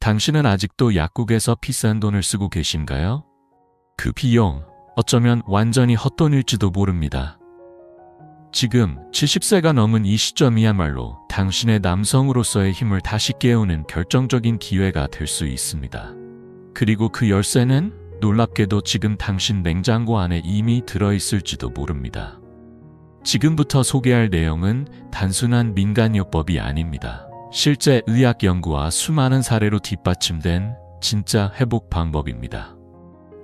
당신은 아직도 약국에서 비싼 돈을 쓰고 계신가요? 그 비용, 어쩌면 완전히 헛돈일지도 모릅니다. 지금 70세가 넘은 이 시점이야말로 당신의 남성으로서의 힘을 다시 깨우는 결정적인 기회가 될 수 있습니다. 그리고 그 열쇠는 놀랍게도 지금 당신 냉장고 안에 이미 들어있을지도 모릅니다. 지금부터 소개할 내용은 단순한 민간요법이 아닙니다. 실제 의학 연구와 수많은 사례로 뒷받침된 진짜 회복 방법입니다.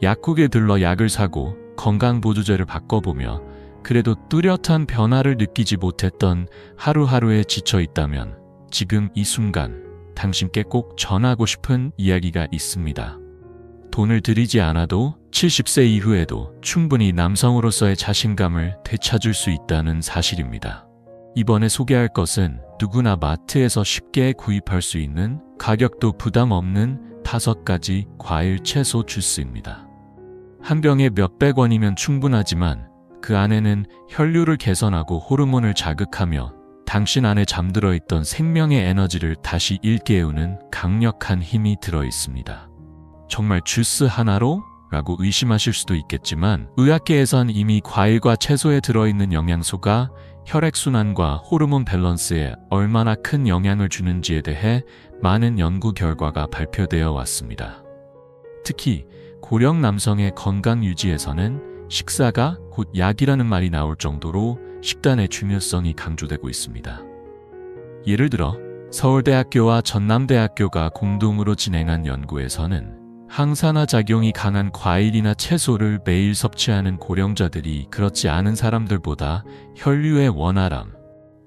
약국에 들러 약을 사고 건강보조제를 바꿔보며 그래도 뚜렷한 변화를 느끼지 못했던 하루하루에 지쳐 있다면 지금 이 순간 당신께 꼭 전하고 싶은 이야기가 있습니다. 돈을 들이지 않아도 70세 이후에도 충분히 남성으로서의 자신감을 되찾을 수 있다는 사실입니다. 이번에 소개할 것은 누구나 마트에서 쉽게 구입할 수 있는 가격도 부담 없는 5가지 과일 채소 주스입니다. 한 병에 몇백 원이면 충분하지만 그 안에는 혈류를 개선하고 호르몬을 자극하며 당신 안에 잠들어 있던 생명의 에너지를 다시 일깨우는 강력한 힘이 들어 있습니다. 정말 주스 하나로? 라고 의심하실 수도 있겠지만 의학계에선 이미 과일과 채소에 들어있는 영양소가 혈액순환과 호르몬 밸런스에 얼마나 큰 영향을 주는지에 대해 많은 연구 결과가 발표되어 왔습니다. 특히 고령 남성의 건강 유지에서는 식사가 곧 약이라는 말이 나올 정도로 식단의 중요성이 강조되고 있습니다. 예를 들어 서울대학교와 전남대학교가 공동으로 진행한 연구에서는 항산화 작용이 강한 과일이나 채소를 매일 섭취하는 고령자들이 그렇지 않은 사람들보다 혈류의 원활함,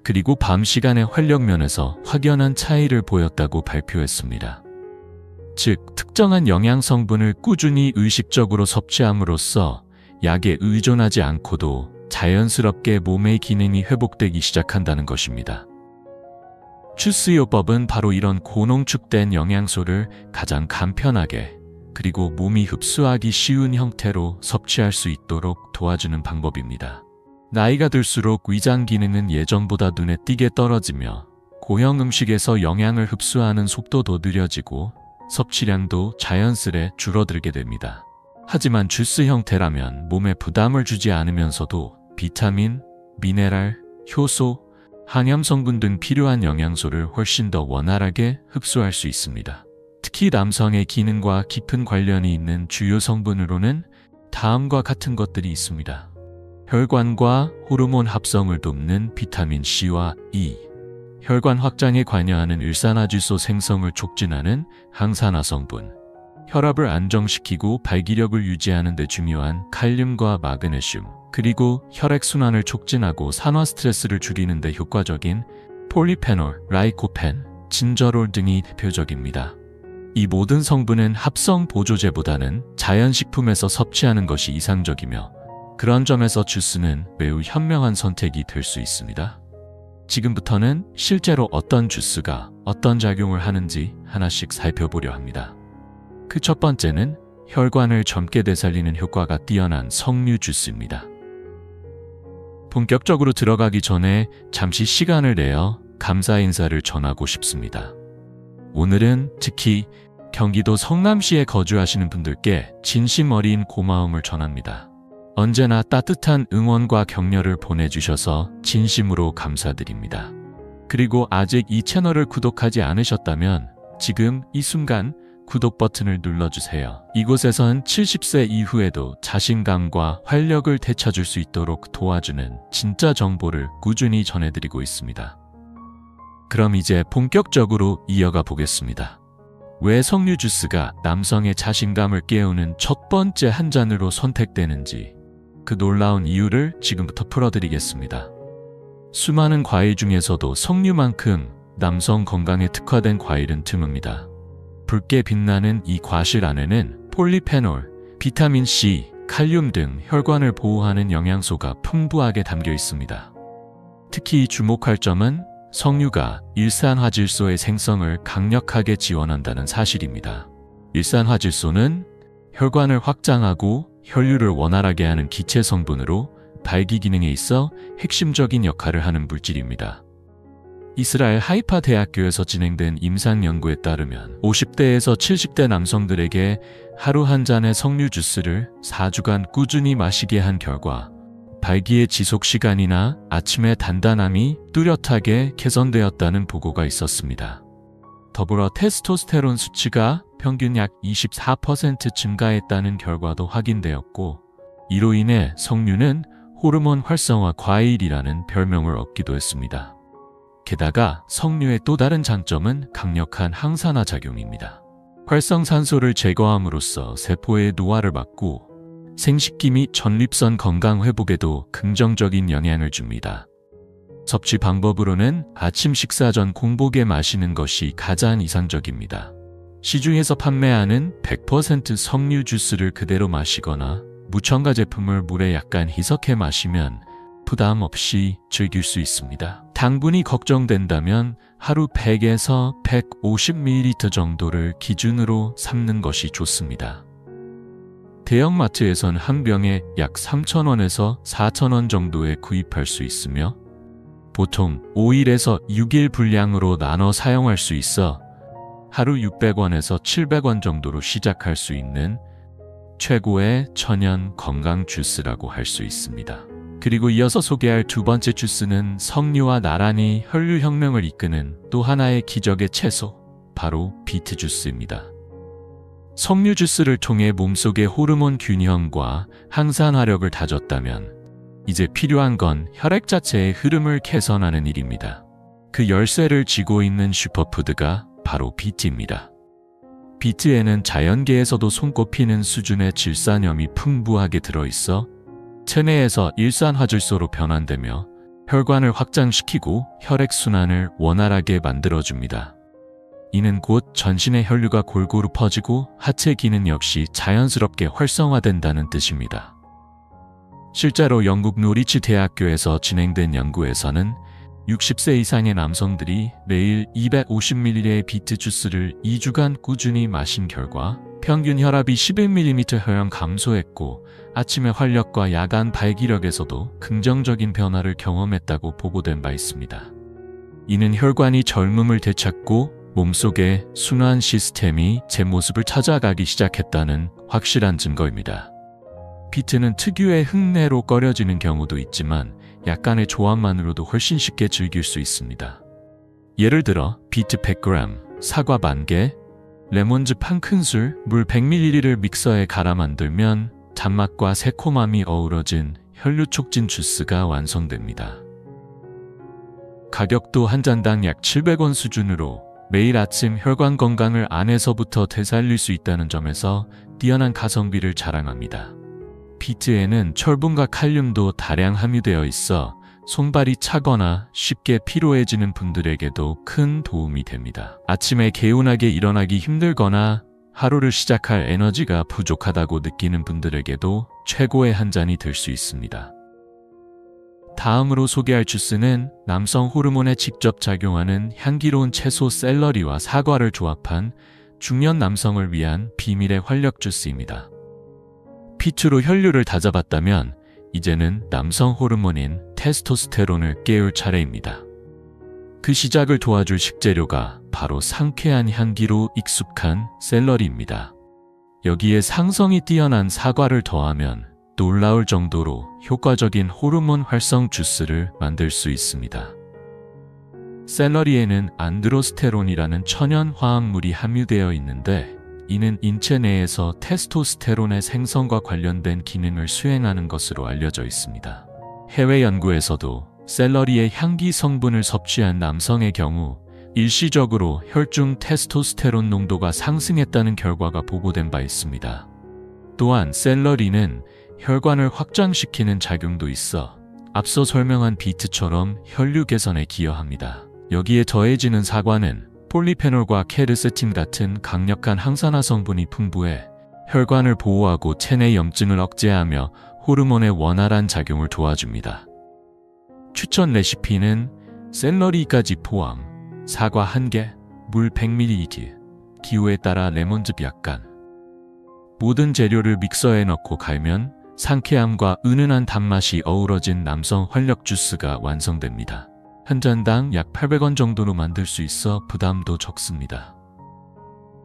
그리고 밤 시간의 활력 면에서 확연한 차이를 보였다고 발표했습니다. 즉, 특정한 영양 성분을 꾸준히 의식적으로 섭취함으로써 약에 의존하지 않고도 자연스럽게 몸의 기능이 회복되기 시작한다는 것입니다. 주스요법은 바로 이런 고농축된 영양소를 가장 간편하게 그리고 몸이 흡수하기 쉬운 형태로 섭취할 수 있도록 도와주는 방법입니다. 나이가 들수록 위장 기능은 예전보다 눈에 띄게 떨어지며 고형 음식에서 영양을 흡수하는 속도도 느려지고 섭취량도 자연스레 줄어들게 됩니다. 하지만 주스 형태라면 몸에 부담을 주지 않으면서도 비타민, 미네랄, 효소, 항염 성분 등 필요한 영양소를 훨씬 더 원활하게 흡수할 수 있습니다. 특히 남성의 기능과 깊은 관련이 있는 주요 성분으로는 다음과 같은 것들이 있습니다. 혈관과 호르몬 합성을 돕는 비타민 C와 E, 혈관 확장에 관여하는 일산화질소 생성을 촉진하는 항산화 성분, 혈압을 안정시키고 발기력을 유지하는 데 중요한 칼륨과 마그네슘, 그리고 혈액순환을 촉진하고 산화 스트레스를 줄이는 데 효과적인 폴리페놀, 라이코펜, 진저롤 등이 대표적입니다. 이 모든 성분은 합성 보조제보다는 자연식품에서 섭취하는 것이 이상적이며 그런 점에서 주스는 매우 현명한 선택이 될 수 있습니다. 지금부터는 실제로 어떤 주스가 어떤 작용을 하는지 하나씩 살펴보려 합니다. 그 첫 번째는 혈관을 젊게 되살리는 효과가 뛰어난 석류 주스입니다. 본격적으로 들어가기 전에 잠시 시간을 내어 감사 인사를 전하고 싶습니다. 오늘은 특히 경기도 성남시에 거주하시는 분들께 진심 어린 고마움을 전합니다. 언제나 따뜻한 응원과 격려를 보내주셔서 진심으로 감사드립니다. 그리고 아직 이 채널을 구독하지 않으셨다면 지금 이 순간 구독 버튼을 눌러주세요. 이곳에선 70세 이후에도 자신감과 활력을 되찾을 수 있도록 도와주는 진짜 정보를 꾸준히 전해드리고 있습니다. 그럼 이제 본격적으로 이어가 보겠습니다. 왜 석류 주스가 남성의 자신감을 깨우는 첫 번째 한 잔으로 선택되는지 그 놀라운 이유를 지금부터 풀어드리겠습니다. 수많은 과일 중에서도 석류만큼 남성 건강에 특화된 과일은 드뭅니다. 붉게 빛나는 이 과실 안에는 폴리페놀, 비타민 C, 칼륨 등 혈관을 보호하는 영양소가 풍부하게 담겨 있습니다. 특히 주목할 점은 석류가 일산화질소의 생성을 강력하게 지원한다는 사실입니다. 일산화질소는 혈관을 확장하고 혈류를 원활하게 하는 기체 성분으로 발기 기능에 있어 핵심적인 역할을 하는 물질입니다. 이스라엘 하이파 대학교에서 진행된 임상 연구에 따르면 50대에서 70대 남성들에게 하루 한 잔의 석류 주스를 4주간 꾸준히 마시게 한 결과 발기의 지속 시간이나 아침의 단단함이 뚜렷하게 개선되었다는 보고가 있었습니다. 더불어 테스토스테론 수치가 평균 약 24% 증가했다는 결과도 확인되었고, 이로 인해 석류는 호르몬 활성화 과일이라는 별명을 얻기도 했습니다. 게다가 석류의 또 다른 장점은 강력한 항산화 작용입니다. 활성산소를 제거함으로써 세포의 노화를 막고 생식기 및 전립선 건강 회복에도 긍정적인 영향을 줍니다. 섭취 방법으로는 아침 식사 전 공복에 마시는 것이 가장 이상적입니다. 시중에서 판매하는 100% 석류 주스를 그대로 마시거나 무첨가 제품을 물에 약간 희석해 마시면 부담 없이 즐길 수 있습니다. 당분이 걱정된다면 하루 100에서 150ml 정도를 기준으로 삼는 것이 좋습니다. 대형마트에선 한 병에 약 3,000원에서 4,000원 정도에 구입할 수 있으며 보통 5일에서 6일 분량으로 나눠 사용할 수 있어 하루 600원에서 700원 정도로 시작할 수 있는 최고의 천연 건강 주스라고 할 수 있습니다. 그리고 이어서 소개할 두 번째 주스는 석류와 나란히 혈류혁명을 이끄는 또 하나의 기적의 채소, 바로 비트 주스입니다. 석류 주스를 통해 몸속의 호르몬 균형과 항산화력을 다졌다면 이제 필요한 건 혈액 자체의 흐름을 개선하는 일입니다. 그 열쇠를 쥐고 있는 슈퍼푸드가 바로 비트입니다. 비트에는 자연계에서도 손꼽히는 수준의 질산염이 풍부하게 들어있어 체내에서 일산화질소로 변환되며 혈관을 확장시키고 혈액순환을 원활하게 만들어줍니다. 이는 곧 전신의 혈류가 골고루 퍼지고 하체 기능 역시 자연스럽게 활성화된다는 뜻입니다. 실제로 영국 노리치 대학교에서 진행된 연구에서는 60세 이상의 남성들이 매일 250ml의 비트 주스를 2주간 꾸준히 마신 결과 평균 혈압이 11mm 감소했고 아침의 활력과 야간 발기력에서도 긍정적인 변화를 경험했다고 보고된 바 있습니다. 이는 혈관이 젊음을 되찾고 몸속의 순환 시스템이 제 모습을 찾아가기 시작했다는 확실한 증거입니다. 비트는 특유의 흙내로 끓여지는 경우도 있지만 약간의 조합만으로도 훨씬 쉽게 즐길 수 있습니다. 예를 들어 비트 100g, 사과 반개, 레몬즙 한 큰술, 물 100ml를 믹서에 갈아 만들면 단맛과 새콤함이 어우러진 혈류 촉진 주스가 완성됩니다. 가격도 한 잔당 약 700원 수준으로 매일 아침 혈관 건강을 안에서부터 되살릴 수 있다는 점에서 뛰어난 가성비를 자랑합니다. 비트에는 철분과 칼륨도 다량 함유되어 있어 손발이 차거나 쉽게 피로해지는 분들에게도 큰 도움이 됩니다. 아침에 개운하게 일어나기 힘들거나 하루를 시작할 에너지가 부족하다고 느끼는 분들에게도 최고의 한 잔이 될 수 있습니다. 다음으로 소개할 주스는 남성 호르몬에 직접 작용하는 향기로운 채소 샐러리와 사과를 조합한 중년 남성을 위한 비밀의 활력 주스입니다. 피트로 혈류를 다잡았다면 이제는 남성 호르몬인 테스토스테론을 깨울 차례입니다. 그 시작을 도와줄 식재료가 바로 상쾌한 향기로 익숙한 샐러리입니다. 여기에 상성이 뛰어난 사과를 더하면 놀라울 정도로 효과적인 호르몬 활성 주스를 만들 수 있습니다. 샐러리에는 안드로스테론이라는 천연 화합물이 함유되어 있는데 이는 인체 내에서 테스토스테론의 생성과 관련된 기능을 수행하는 것으로 알려져 있습니다. 해외 연구에서도 샐러리의 향기 성분을 섭취한 남성의 경우 일시적으로 혈중 테스토스테론 농도가 상승했다는 결과가 보고된 바 있습니다. 또한 샐러리는 혈관을 확장시키는 작용도 있어 앞서 설명한 비트처럼 혈류 개선에 기여합니다. 여기에 더해지는 사과는 폴리페놀과 케르세틴 같은 강력한 항산화 성분이 풍부해 혈관을 보호하고 체내 염증을 억제하며 호르몬의 원활한 작용을 도와줍니다. 추천 레시피는 샐러리까지 포함, 사과 1개, 물 100ml, 기호에 따라 레몬즙 약간. 모든 재료를 믹서에 넣고 갈면 상쾌함과 은은한 단맛이 어우러진 남성 활력 주스가 완성됩니다. 한 잔당 약 800원 정도로 만들 수 있어 부담도 적습니다.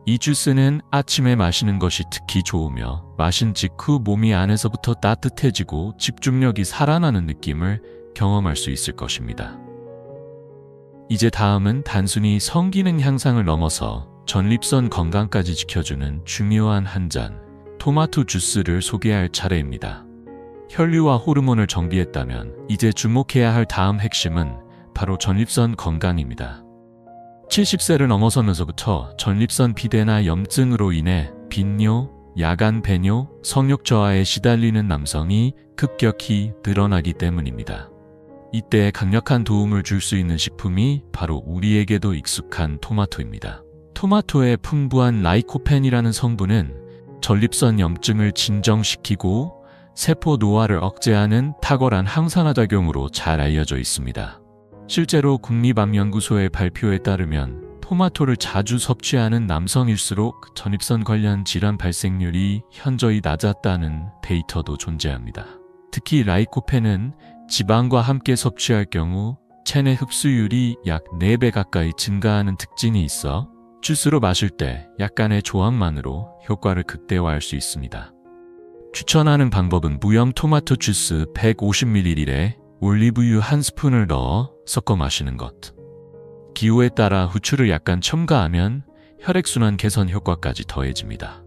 이 주스는 아침에 마시는 것이 특히 좋으며 마신 직후 몸이 안에서부터 따뜻해지고 집중력이 살아나는 느낌을 경험할 수 있을 것입니다. 이제 다음은 단순히 성기능 향상을 넘어서 전립선 건강까지 지켜주는 중요한 한 잔, 토마토 주스를 소개할 차례입니다. 혈류와 호르몬을 정비했다면 이제 주목해야 할 다음 핵심은 바로 전립선 건강입니다. 70세를 넘어서면서부터 전립선 비대나 염증으로 인해 빈뇨, 야간 배뇨, 성욕 저하에 시달리는 남성이 급격히 늘어나기 때문입니다. 이때 강력한 도움을 줄 수 있는 식품이 바로 우리에게도 익숙한 토마토입니다. 토마토의 풍부한 라이코펜이라는 성분은 전립선 염증을 진정시키고 세포 노화를 억제하는 탁월한 항산화 작용으로 잘 알려져 있습니다. 실제로 국립암연구소의 발표에 따르면 토마토를 자주 섭취하는 남성일수록 전립선 관련 질환 발생률이 현저히 낮았다는 데이터도 존재합니다. 특히 라이코펜은 지방과 함께 섭취할 경우 체내 흡수율이 약 4배 가까이 증가하는 특징이 있어 주스로 마실 때 약간의 조합만으로 효과를 극대화할 수 있습니다. 추천하는 방법은 무염 토마토 주스 150ml에 올리브유 1스푼을 넣어 섞어 마시는 것. 기호에 따라 후추를 약간 첨가하면 혈액순환 개선 효과까지 더해집니다.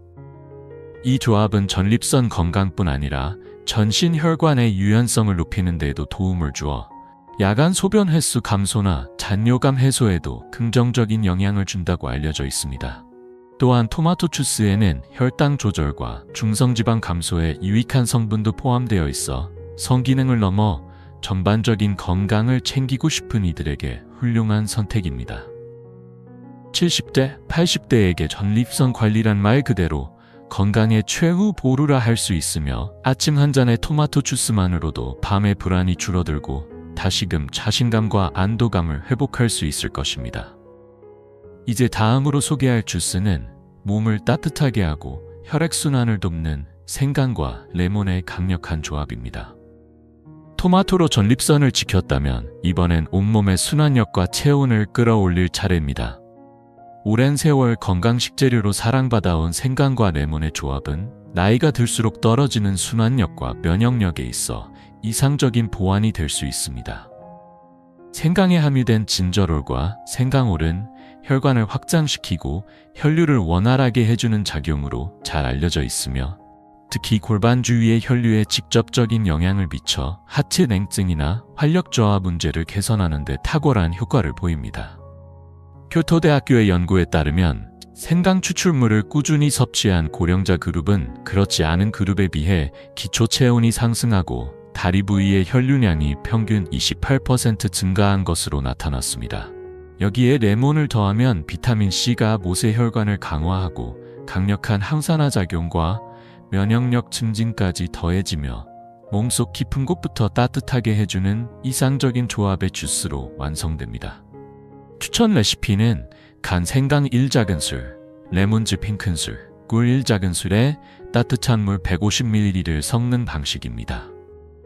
이 조합은 전립선 건강뿐 아니라 전신 혈관의 유연성을 높이는 데에도 도움을 주어 야간 소변 횟수 감소나 잔뇨감 해소에도 긍정적인 영향을 준다고 알려져 있습니다. 또한 토마토 주스에는 혈당 조절과 중성지방 감소에 유익한 성분도 포함되어 있어 성기능을 넘어 전반적인 건강을 챙기고 싶은 이들에게 훌륭한 선택입니다. 70대, 80대에게 전립선 관리란 말 그대로 건강의 최후 보루라 할 수 있으며 아침 한 잔의 토마토 주스만으로도 밤의 불안이 줄어들고 다시금 자신감과 안도감을 회복할 수 있을 것입니다. 이제 다음으로 소개할 주스는 몸을 따뜻하게 하고 혈액순환을 돕는 생강과 레몬의 강력한 조합입니다. 토마토로 전립선을 지켰다면 이번엔 온몸의 순환력과 체온을 끌어올릴 차례입니다. 오랜 세월 건강 식재료로 사랑받아온 생강과 레몬의 조합은 나이가 들수록 떨어지는 순환력과 면역력에 있어 이상적인 보완이 될 수 있습니다. 생강에 함유된 진저롤과 생강올은 혈관을 확장시키고 혈류를 원활하게 해주는 작용으로 잘 알려져 있으며 특히 골반 주위의 혈류에 직접적인 영향을 미쳐 하체 냉증이나 활력 저하 문제를 개선하는 데 탁월한 효과를 보입니다. 교토대학교의 연구에 따르면 생강 추출물을 꾸준히 섭취한 고령자 그룹은 그렇지 않은 그룹에 비해 기초 체온이 상승하고 다리 부위의 혈류량이 평균 28% 증가한 것으로 나타났습니다. 여기에 레몬을 더하면 비타민C가 모세혈관을 강화하고 강력한 항산화 작용과 면역력 증진까지 더해지며 몸속 깊은 곳부터 따뜻하게 해주는 이상적인 조합의 주스로 완성됩니다. 추천 레시피는 간 생강 1작은술, 레몬즙 1큰술, 꿀 1작은술에 따뜻한 물 150ml를 섞는 방식입니다.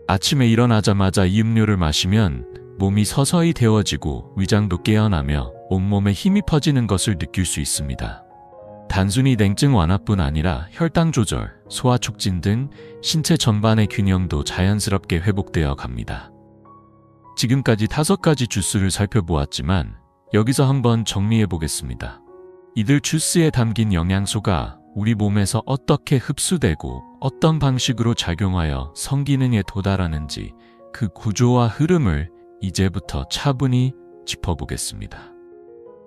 아침에 일어나자마자 이 음료를 마시면 몸이 서서히 데워지고 위장도 깨어나며 온몸에 힘이 퍼지는 것을 느낄 수 있습니다. 단순히 냉증 완화뿐 아니라 혈당 조절, 소화 촉진 등 신체 전반의 균형도 자연스럽게 회복되어 갑니다. 지금까지 5가지 주스를 살펴보았지만 여기서 한번 정리해 보겠습니다. 이들 주스에 담긴 영양소가 우리 몸에서 어떻게 흡수되고 어떤 방식으로 작용하여 성기능에 도달하는지 그 구조와 흐름을 이제부터 차분히 짚어보겠습니다.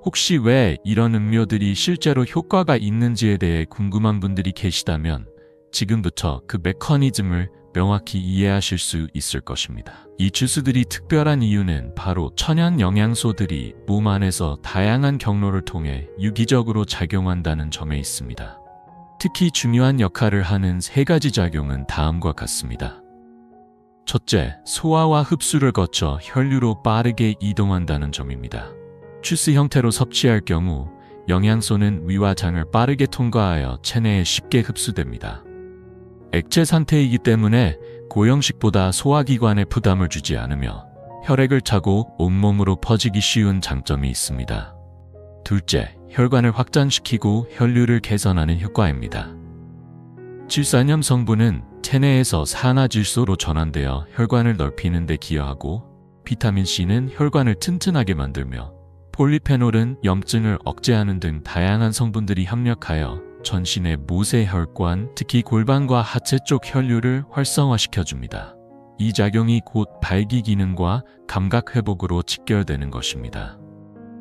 혹시 왜 이런 음료들이 실제로 효과가 있는지에 대해 궁금한 분들이 계시다면 지금부터 그 메커니즘을 명확히 이해하실 수 있을 것입니다. 이 주스들이 특별한 이유는 바로 천연 영양소들이 몸 안에서 다양한 경로를 통해 유기적으로 작용한다는 점에 있습니다. 특히 중요한 역할을 하는 3가지 작용은 다음과 같습니다. 첫째, 소화와 흡수를 거쳐 혈류로 빠르게 이동한다는 점입니다. 주스 형태로 섭취할 경우 영양소는 위와 장을 빠르게 통과하여 체내에 쉽게 흡수됩니다. 액체 상태이기 때문에 고형식보다 소화기관에 부담을 주지 않으며 혈액을 타고 온몸으로 퍼지기 쉬운 장점이 있습니다. 둘째, 혈관을 확장시키고 혈류를 개선하는 효과입니다. 질산염 성분은 체내에서 산화질소로 전환되어 혈관을 넓히는 데 기여하고, 비타민C는 혈관을 튼튼하게 만들며, 폴리페놀은 염증을 억제하는 등 다양한 성분들이 협력하여 전신의 모세혈관, 특히 골반과 하체 쪽 혈류를 활성화시켜줍니다. 이 작용이 곧 발기 기능과 감각 회복으로 직결되는 것입니다.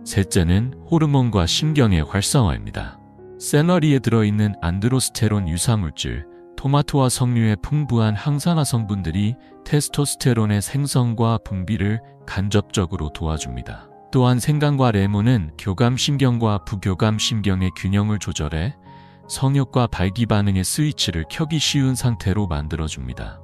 셋째는 호르몬과 신경의 활성화입니다. 샐러리에 들어있는 안드로스테론 유사물질, 토마토와 석류의 풍부한 항산화 성분들이 테스토스테론의 생성과 분비를 간접적으로 도와줍니다. 또한 생강과 레몬은 교감신경과 부교감신경의 균형을 조절해 성욕과 발기 반응의 스위치를 켜기 쉬운 상태로 만들어줍니다.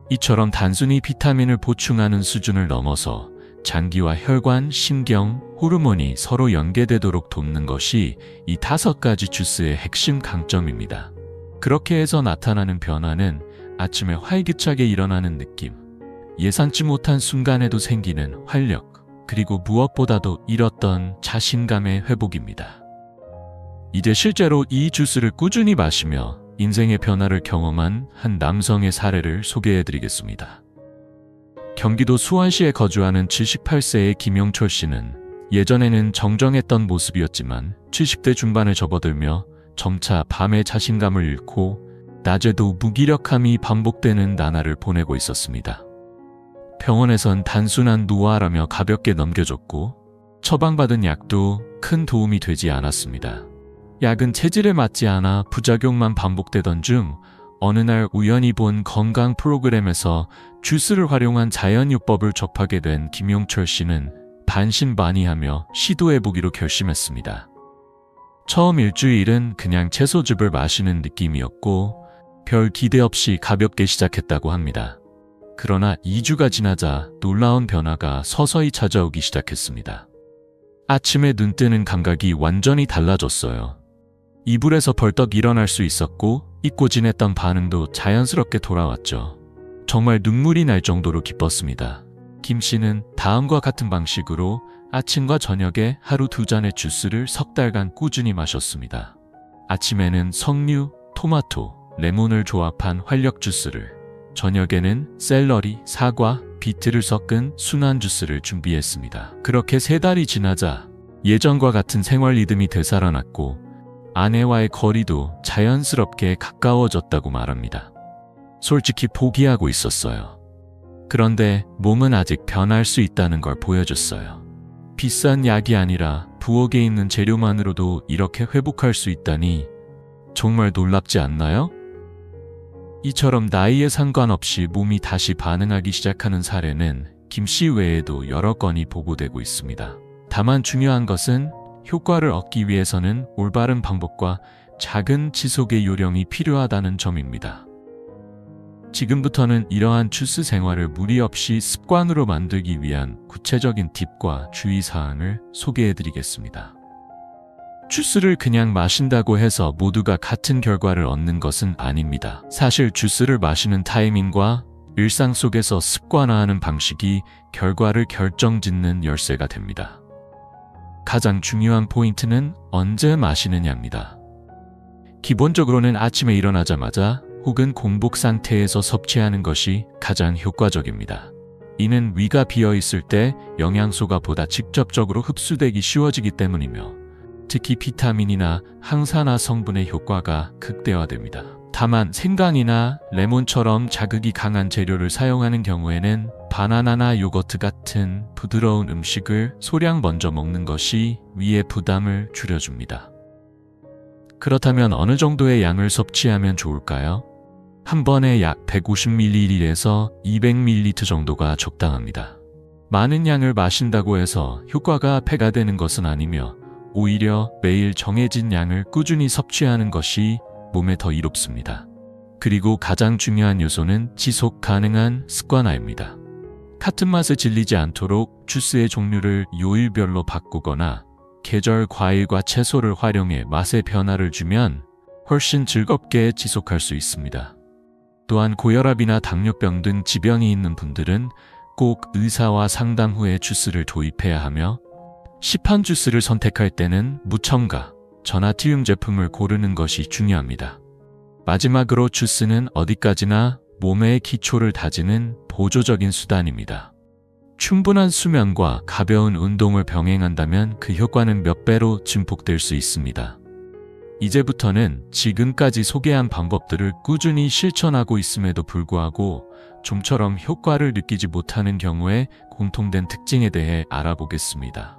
이처럼 단순히 비타민을 보충하는 수준을 넘어서 장기와 혈관, 신경, 호르몬이 서로 연계되도록 돕는 것이 이 5가지 주스의 핵심 강점입니다. 그렇게 해서 나타나는 변화는 아침에 활기차게 일어나는 느낌, 예상치 못한 순간에도 생기는 활력, 그리고 무엇보다도 잃었던 자신감의 회복입니다. 이제 실제로 이 주스를 꾸준히 마시며 인생의 변화를 경험한 한 남성의 사례를 소개해드리겠습니다. 경기도 수원시에 거주하는 78세의 김용철 씨는 예전에는 정정했던 모습이었지만 70대 중반에 접어들며 점차 밤에 자신감을 잃고 낮에도 무기력함이 반복되는 나날을 보내고 있었습니다. 병원에선 단순한 노화라며 가볍게 넘겨줬고 처방받은 약도 큰 도움이 되지 않았습니다. 약은 체질에 맞지 않아 부작용만 반복되던 중 어느 날 우연히 본 건강 프로그램에서 주스를 활용한 자연요법을 접하게 된 김용철 씨는 반신반의하며 시도해보기로 결심했습니다. 처음 일주일은 그냥 채소즙을 마시는 느낌이었고 별 기대 없이 가볍게 시작했다고 합니다. 그러나 2주가 지나자 놀라운 변화가 서서히 찾아오기 시작했습니다. 아침에 눈 뜨는 감각이 완전히 달라졌어요. 이불에서 벌떡 일어날 수 있었고 잊고 지냈던 반응도 자연스럽게 돌아왔죠. 정말 눈물이 날 정도로 기뻤습니다. 김 씨는 다음과 같은 방식으로 아침과 저녁에 하루 2잔의 주스를 석 달간 꾸준히 마셨습니다. 아침에는 석류, 토마토, 레몬을 조합한 활력 주스를, 저녁에는 샐러리, 사과, 비트를 섞은 순한 주스를 준비했습니다. 그렇게 3달이 지나자 예전과 같은 생활 리듬이 되살아났고 아내와의 거리도 자연스럽게 가까워졌다고 말합니다. 솔직히 포기하고 있었어요. 그런데 몸은 아직 변할 수 있다는 걸 보여줬어요. 비싼 약이 아니라 부엌에 있는 재료만으로도 이렇게 회복할 수 있다니 정말 놀랍지 않나요? 이처럼 나이에 상관없이 몸이 다시 반응하기 시작하는 사례는 김 씨 외에도 여러 건이 보고되고 있습니다. 다만 중요한 것은 효과를 얻기 위해서는 올바른 방법과 작은 지속의 요령이 필요하다는 점입니다. 지금부터는 이러한 주스 생활을 무리 없이 습관으로 만들기 위한 구체적인 팁과 주의사항을 소개해드리겠습니다. 주스를 그냥 마신다고 해서 모두가 같은 결과를 얻는 것은 아닙니다. 사실 주스를 마시는 타이밍과 일상 속에서 습관화하는 방식이 결과를 결정짓는 열쇠가 됩니다. 가장 중요한 포인트는 언제 마시느냐입니다. 기본적으로는 아침에 일어나자마자 혹은 공복 상태에서 섭취하는 것이 가장 효과적입니다. 이는 위가 비어 있을 때 영양소가 보다 직접적으로 흡수되기 쉬워지기 때문이며 특히 비타민이나 항산화 성분의 효과가 극대화됩니다. 다만 생강이나 레몬처럼 자극이 강한 재료를 사용하는 경우에는 바나나나 요거트 같은 부드러운 음식을 소량 먼저 먹는 것이 위의 부담을 줄여줍니다. 그렇다면 어느 정도의 양을 섭취하면 좋을까요? 한 번에 약 150ml에서 200ml 정도가 적당합니다. 많은 양을 마신다고 해서 효과가 배가 되는 것은 아니며 오히려 매일 정해진 양을 꾸준히 섭취하는 것이 몸에 더 이롭습니다. 그리고 가장 중요한 요소는 지속 가능한 습관화입니다. 같은 맛에 질리지 않도록 주스의 종류를 요일별로 바꾸거나 계절 과일과 채소를 활용해 맛의 변화를 주면 훨씬 즐겁게 지속할 수 있습니다. 또한 고혈압이나 당뇨병 등 지병이 있는 분들은 꼭 의사와 상담 후에 주스를 도입해야 하며 시판 주스를 선택할 때는 무첨가, 전하티움 제품을 고르는 것이 중요합니다. 마지막으로 주스는 어디까지나 몸의 기초를 다지는 보조적인 수단입니다. 충분한 수면과 가벼운 운동을 병행한다면 그 효과는 몇 배로 증폭될 수 있습니다. 이제부터는 지금까지 소개한 방법들을 꾸준히 실천하고 있음에도 불구하고 좀처럼 효과를 느끼지 못하는 경우에 공통된 특징에 대해 알아보겠습니다.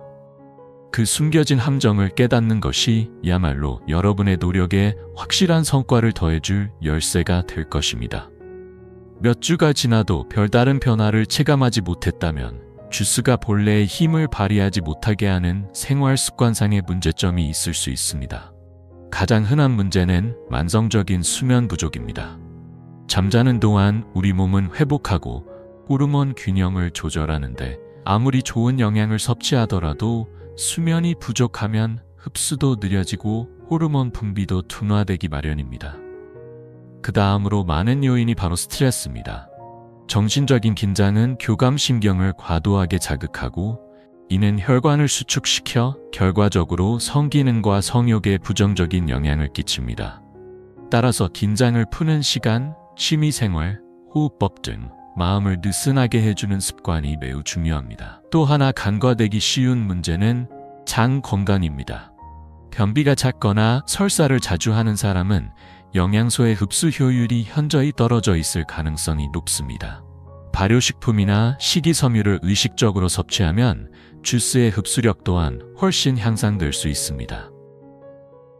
그 숨겨진 함정을 깨닫는 것이 야말로 여러분의 노력에 확실한 성과를 더해줄 열쇠가 될 것입니다. 몇 주가 지나도 별다른 변화를 체감하지 못했다면 주스가 본래의 힘을 발휘하지 못하게 하는 생활 습관상의 문제점이 있을 수 있습니다. 가장 흔한 문제는 만성적인 수면 부족입니다. 잠자는 동안 우리 몸은 회복하고 호르몬 균형을 조절하는데 아무리 좋은 영양을 섭취하더라도 수면이 부족하면 흡수도 느려지고 호르몬 분비도 둔화되기 마련입니다. 그 다음으로 많은 요인이 바로 스트레스입니다. 정신적인 긴장은 교감신경을 과도하게 자극하고 이는 혈관을 수축시켜 결과적으로 성기능과 성욕에 부정적인 영향을 끼칩니다. 따라서 긴장을 푸는 시간, 취미생활, 호흡법 등 마음을 느슨하게 해주는 습관이 매우 중요합니다. 또 하나 간과되기 쉬운 문제는 장 건강입니다. 변비가 잦거나 설사를 자주 하는 사람은 영양소의 흡수 효율이 현저히 떨어져 있을 가능성이 높습니다. 발효식품이나 식이섬유를 의식적으로 섭취하면 주스의 흡수력 또한 훨씬 향상될 수 있습니다.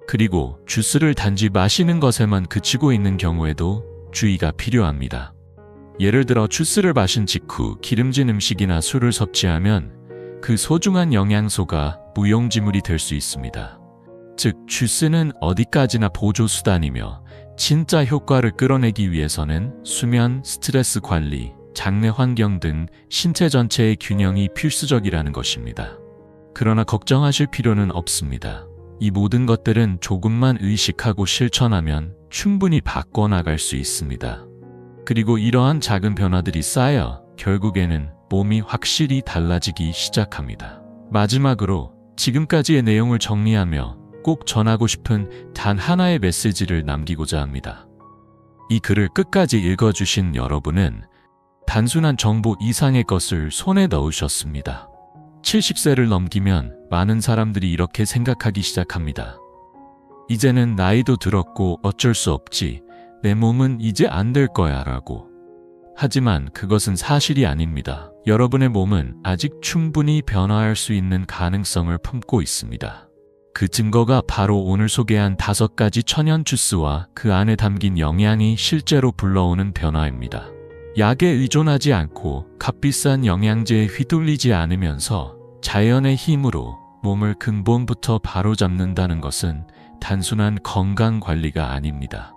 그리고 주스를 단지 마시는 것에만 그치고 있는 경우에도 주의가 필요합니다. 예를 들어 주스를 마신 직후 기름진 음식이나 술을 섭취하면 그 소중한 영양소가 무용지물이 될 수 있습니다. 즉, 주스는 어디까지나 보조수단이며 진짜 효과를 끌어내기 위해서는 수면, 스트레스 관리, 장내 환경 등 신체 전체의 균형이 필수적이라는 것입니다. 그러나 걱정하실 필요는 없습니다. 이 모든 것들은 조금만 의식하고 실천하면 충분히 바꿔나갈 수 있습니다. 그리고 이러한 작은 변화들이 쌓여 결국에는 몸이 확실히 달라지기 시작합니다. 마지막으로 지금까지의 내용을 정리하며 꼭 전하고 싶은 단 하나의 메시지를 남기고자 합니다. 이 글을 끝까지 읽어주신 여러분은 단순한 정보 이상의 것을 손에 넣으셨습니다. 70세를 넘기면 많은 사람들이 이렇게 생각하기 시작합니다. 이제는 나이도 들었고 어쩔 수 없지. 내 몸은 이제 안 될 거야 라고. 하지만 그것은 사실이 아닙니다. 여러분의 몸은 아직 충분히 변화할 수 있는 가능성을 품고 있습니다. 그 증거가 바로 오늘 소개한 5가지 천연 주스와 그 안에 담긴 영양이 실제로 불러오는 변화입니다. 약에 의존하지 않고 값비싼 영양제에 휘둘리지 않으면서 자연의 힘으로 몸을 근본부터 바로잡는다는 것은 단순한 건강 관리가 아닙니다.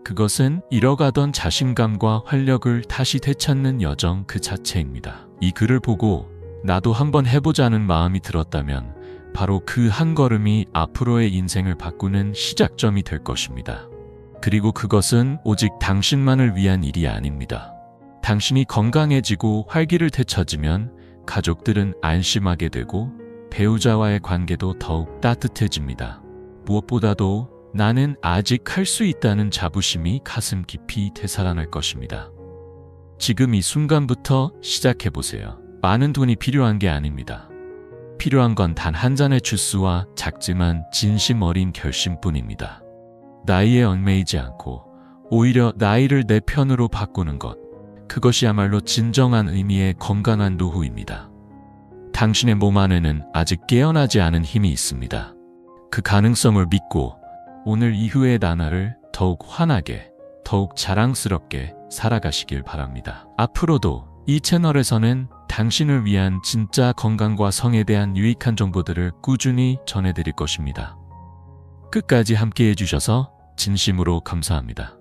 그것은 잃어가던 자신감과 활력을 다시 되찾는 여정 그 자체입니다. 이 글을 보고 나도 한번 해보자는 마음이 들었다면 바로 그 한 걸음이 앞으로의 인생을 바꾸는 시작점이 될 것입니다. 그리고 그것은 오직 당신만을 위한 일이 아닙니다. 당신이 건강해지고 활기를 되찾으면 가족들은 안심하게 되고 배우자와의 관계도 더욱 따뜻해집니다. 무엇보다도 나는 아직 할 수 있다는 자부심이 가슴 깊이 되살아날 것입니다. 지금 이 순간부터 시작해보세요. 많은 돈이 필요한 게 아닙니다. 필요한 건 단 한 잔의 주스와 작지만 진심 어린 결심뿐입니다. 나이에 얽매이지 않고 오히려 나이를 내 편으로 바꾸는 것. 그것이야말로 진정한 의미의 건강한 노후입니다. 당신의 몸 안에는 아직 깨어나지 않은 힘이 있습니다. 그 가능성을 믿고 오늘 이후의 나날을 더욱 환하게, 더욱 자랑스럽게 살아가시길 바랍니다. 앞으로도 이 채널에서는 당신을 위한 진짜 건강과 성에 대한 유익한 정보들을 꾸준히 전해드릴 것입니다. 끝까지 함께 해주셔서 진심으로 감사합니다.